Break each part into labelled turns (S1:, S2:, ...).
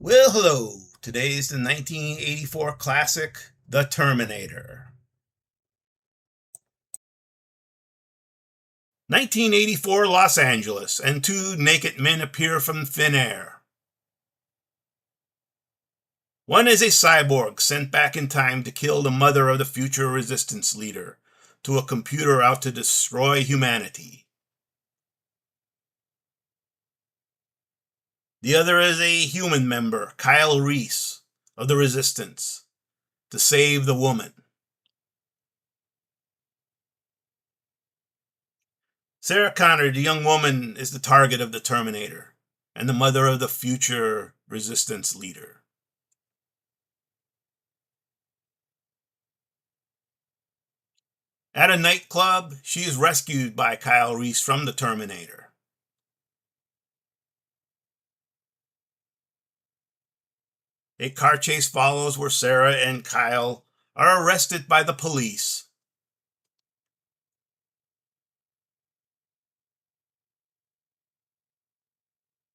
S1: Well, hello. Today's the 1984 classic, The Terminator. 1984 Los Angeles, and two naked men appear from thin air. One is a cyborg sent back in time to kill the mother of the future resistance leader, to a computer out to destroy humanity. The other is a human member, Kyle Reese, of the resistance, to save the woman. Sarah Connor, the young woman, is the target of the Terminator and the mother of the future resistance leader. At a nightclub, she is rescued by Kyle Reese from the Terminator. A car chase follows where Sarah and Kyle are arrested by the police.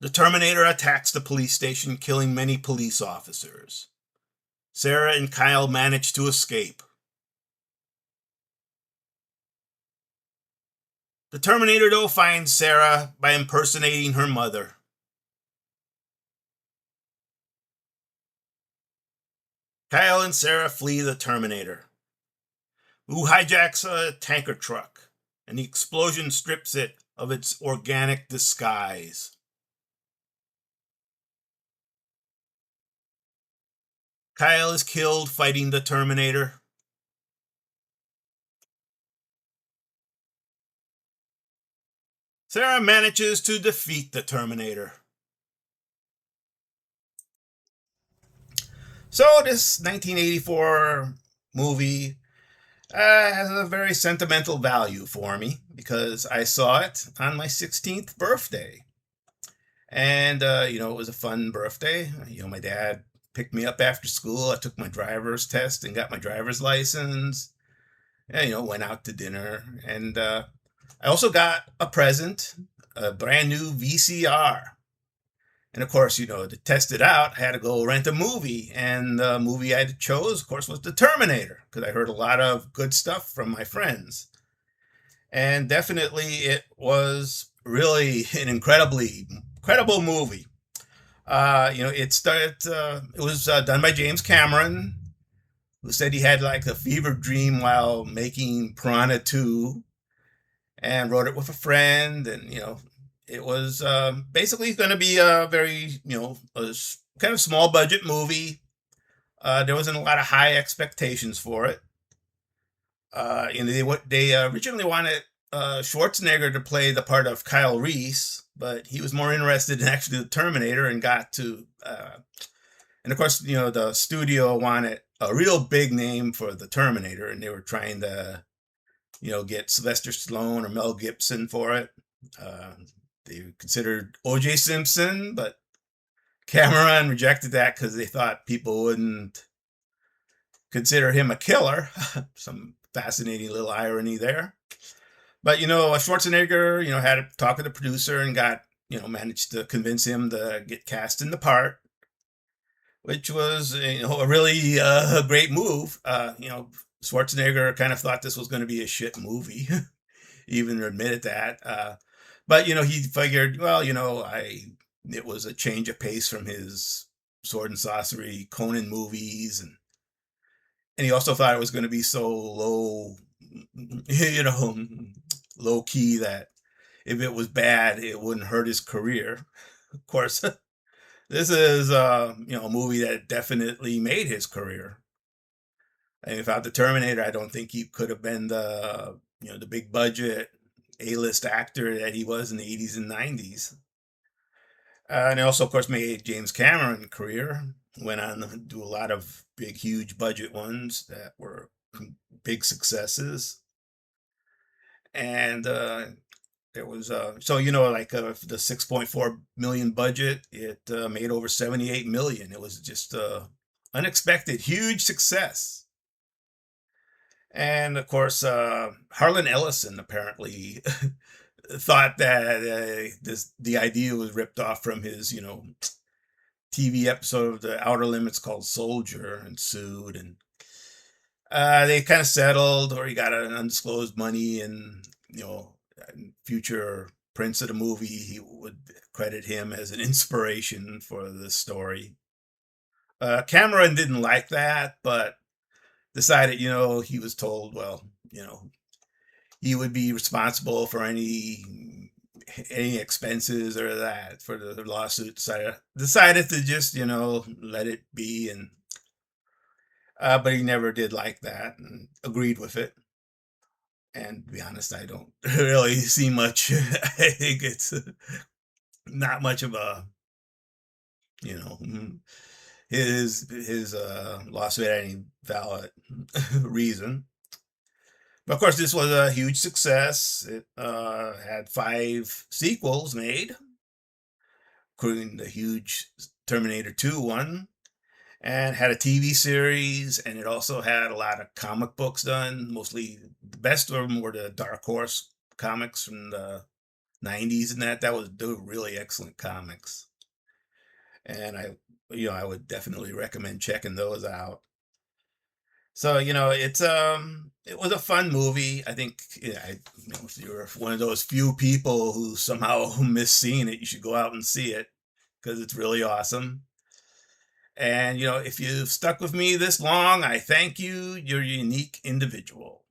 S1: The Terminator attacks the police station, killing many police officers. Sarah and Kyle manage to escape. The Terminator, though, finds Sarah by impersonating her mother. Kyle and Sarah flee the Terminator, who hijacks a tanker truck, and the explosion strips it of its organic disguise. Kyle is killed fighting the Terminator. Sarah manages to defeat the Terminator. So this 1984 movie has a very sentimental value for me because I saw it on my 16th birthday. And, it was a fun birthday. My dad picked me up after school. I took my driver's test and got my driver's license. And, went out to dinner. And I also got a present, a brand new VCR. And of course, to test it out, I had to go rent a movie. And the movie I chose, of course, was The Terminator, because I heard a lot of good stuff from my friends. And definitely it was really an incredible movie. It was done by James Cameron, who said he had like a fever dream while making Piranha 2 and wrote it with a friend. And, it was basically going to be a very, kind of small budget movie. There wasn't a lot of high expectations for it. They originally wanted Schwarzenegger to play the part of Kyle Reese, but he was more interested in actually the Terminator and got to. And of course, the studio wanted a real big name for the Terminator, and they were trying to, get Sylvester Stallone or Mel Gibson for it. They considered O.J. Simpson, but Cameron rejected that because they thought people wouldn't consider him a killer. Some fascinating little irony there. But Schwarzenegger, had a talk with the producer and got, managed to convince him to get cast in the part, which was, a really great move. Schwarzenegger kind of thought this was going to be a shit movie, he even admitted that. But he figured, well, it was a change of pace from his sword and sorcery Conan movies, and he also thought it was going to be so low, low key that if it was bad, it wouldn't hurt his career. Of course, this is a movie that definitely made his career. And without the Terminator, I don't think he could have been the big budget A-list actor that he was in the 80s and 90s. And it also, of course, made James Cameron career. Went on to do a lot of big, huge budget ones that were big successes. And there was like the 6.4 million budget, it made over 78 million. It was just unexpected, huge success. And of course, Harlan Ellison apparently thought that the idea was ripped off from his TV episode of the Outer Limits called Soldier and sued, and they kind of settled, or he got an undisclosed money, and future prints of the movie, he would credit him as an inspiration for the story. Cameron didn't like that, but decided, he was told, well, you know, he would be responsible for any expenses or that for the lawsuit. Decided to just, let it be, and but he never did like that and agreed with it. And to be honest, I don't really see much. I think it's not much of a, you know, his lawsuit had any valid reason. But of course, this was a huge success. It had 5 sequels made, including the huge Terminator 2 one, and had a TV series, and it also had a lot of comic books done. Mostly, the best of them were the Dark Horse comics from the '90s, and they were really excellent comics. And I would definitely recommend checking those out. So, it was a fun movie. I think, yeah, if you're one of those few people who somehow miss seeing it, you should go out and see it because it's really awesome. And, if you've stuck with me this long, I thank you. You're a unique individual.